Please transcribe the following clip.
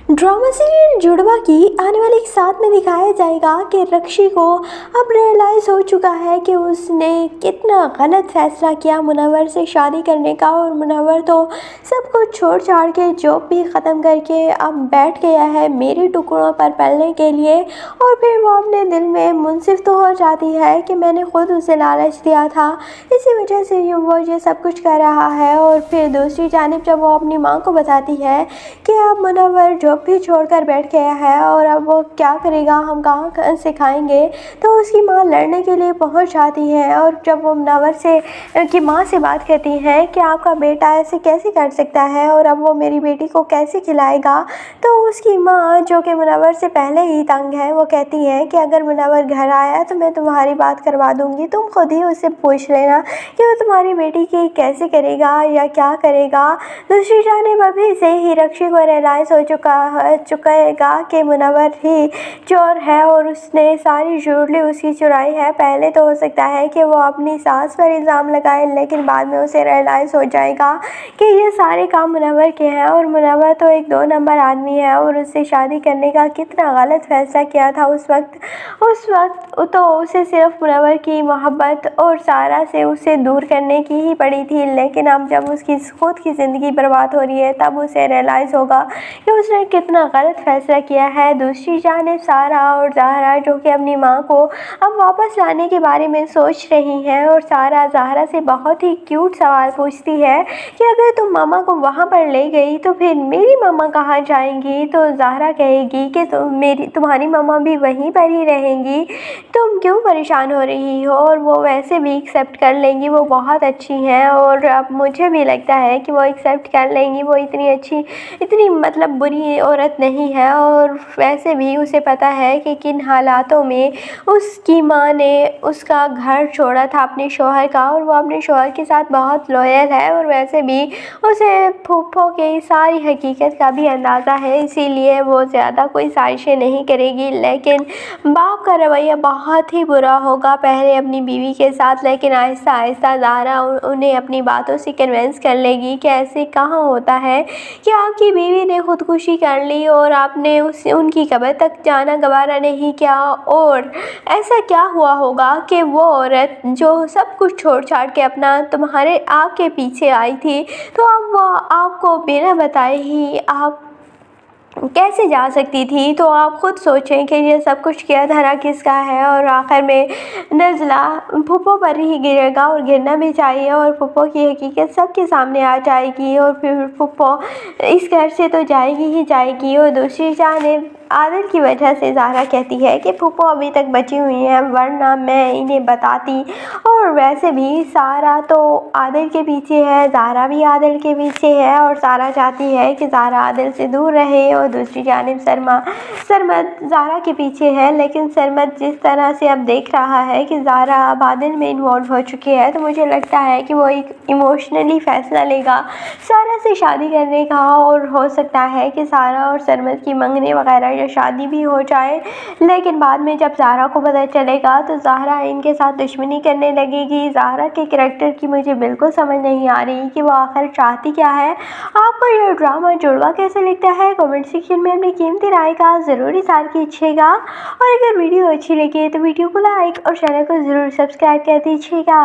Drama serial जुड़वा की आने वाले एक साथ में दिखाया जाएगा कि रक्षी को अब रियलाइज़ हो चुका है कि उसने कितना गलत फैसला किया मुनव्वर से शादी करने का। और मुनव्वर तो सब कुछ छोड़ छाड़ के जॉब भी ख़त्म करके अब बैठ गया है मेरे टुकड़ों पर पलने के लिए। और फिर वो अपने दिल में मुनसिफ तो हो जाती है कि मैंने खुद उसे लालच दिया था, इसी वजह से वो ये सब कुछ कर रहा है। और फिर दूसरी जानिब जब वो अपनी माँ को बताती है कि अब मुनव्वर जॉब भी छोड़कर बैठ गया है और अब वो क्या करेगा, हम कहाँ से खाएंगे, तो उसकी माँ लड़ने के लिए पहुंच जाती है। और जब वो मुनव्वर से की माँ से बात करती हैं कि आपका बेटा ऐसे कैसे कर सकता है और अब वो मेरी बेटी को कैसे खिलाएगा, तो उसकी माँ जो कि मुनव्वर से पहले ही तंग है वो कहती है कि अगर मुनव्वर घर आया तो मैं तुम्हारी बात करवा दूंगी, तुम खुद ही उससे पूछ लेना कि वो तुम्हारी बेटी की कैसे करेगा या क्या करेगा। दूसरी जानिब अभी से ही रक्षी को रियलाइज़ हो चुकेगा कि मुनव्वर ही चोर है और उसने सारी ज्वेलरी उसकी चुराई है। पहले तो हो सकता है कि वो अपनी सास पर इल्ज़ाम लगाए, लेकिन बाद में उसे रियलाइज़ हो जाएगा कि ये सारे काम मुनव्वर के हैं और मुनव्वर तो एक 2 नंबर आदमी है और उससे शादी करने का कितना गलत फैसला किया था उस वक्त तो उसे सिर्फ मुनव्वर की मोहब्बत और सारा से उसे दूर करने की ही पड़ी थी। लेकिन अब जब उसकी खुद की ज़िंदगी बर्बाद हो रही है तब उसे रियलाइज़ होगा कि उसने कितना गलत फैसला किया है। दूसरी जानिब सारा और ज़हरा जो कि अपनी माँ को अब वापस लाने के बारे में सोच रही हैं और सारा ज़हरा से बहुत ही क्यूट सवाल पूछती है कि अगर तुम मामा को वहाँ पर ले गई तो फिर मेरी मामा कहाँ जाएंगी। तो ज़हरा कहेगी कि तुम्हारी मामा भी वहीं पर ही रहेंगी, तुम क्यों परेशान हो रही हो। और वो वैसे भी एक्सेप्ट कर लेंगी, वो बहुत अच्छी हैं और अब मुझे भी लगता है कि वो एक्सेप्ट कर लेंगी, वो इतनी मतलब बुरी औरत नहीं है। और वैसे भी उसे पता है कि किन हालातों में उसकी माँ ने उसका घर छोड़ा था अपने शौहर का, और वो अपने शौहर के साथ बहुत लॉयल है। और वैसे भी उसे फूफो की सारी हकीकत का भी अंदाज़ा है, इसीलिए वो ज़्यादा कोई साजिशें नहीं करेगी। लेकिन बाप का रवैया बहुत ही बुरा होगा पहले अपनी बीवी के साथ, लेकिन आहिस्ता आहिस्ता ज़हरा उन्हें अपनी बातों से कन्विंस कर लेगी कि ऐसे कहाँ होता है कि आपकी बीवी ने खुदकुशी कर ली और आपने उनकी कब्र तक जाना गवारा नहीं किया। और ऐसा क्या हुआ होगा कि वो औरत जो सब कुछ छोड़ छाड़ के अपना तुम्हारे आपके पीछे आई थी, तो अब वो आपको बिना बताए ही आप कैसे जा सकती थी। तो आप खुद सोचें कि ये सब कुछ किया धरा किसका है। और आखिर में नज़ला फूफो पर ही गिरेगा और गिरना भी चाहिए, और फूफो की हकीकत सबके सामने आ जाएगी और फिर फूफो इस घर से तो जाएगी ही जाएगी। और दूसरी जानिब आदिल की वजह से ज़हरा कहती है कि फूफो अभी तक बची हुई हैं, वरना मैं इन्हें बताती। और वैसे भी सारा तो आदिल के पीछे है, ज़हरा भी आदिल के पीछे है, और सारा चाहती है कि ज़हरा आदिल से दूर रहे। और दूसरी जानिब सरमद ज़हरा के पीछे है, लेकिन सरमद जिस तरह से अब देख रहा है कि ज़हरा अब आदिल में इन्वॉल्व हो चुकी है, तो मुझे लगता है कि वो एक इमोशनली फ़ैसला लेगा सारा से शादी करने का। और हो सकता है कि सारा और सरमद की मंगनी वगैरह या शादी भी हो जाए, लेकिन बाद में जब ज़हरा को पता चलेगा तो ज़हरा इनके साथ दुश्मनी करने लगेगी। ज़हरा के करैक्टर की मुझे बिल्कुल समझ नहीं आ रही कि वो आखिर चाहती क्या है। आपको ये ड्रामा जुड़वा कैसे लगता है, कमेंट सेक्शन में अपनी कीमती राय का ज़रूर इज़हार कीजिएगा। और अगर वीडियो अच्छी लगी तो वीडियो को लाइक और चैनल को ज़रूर सब्सक्राइब कर दीजिएगा।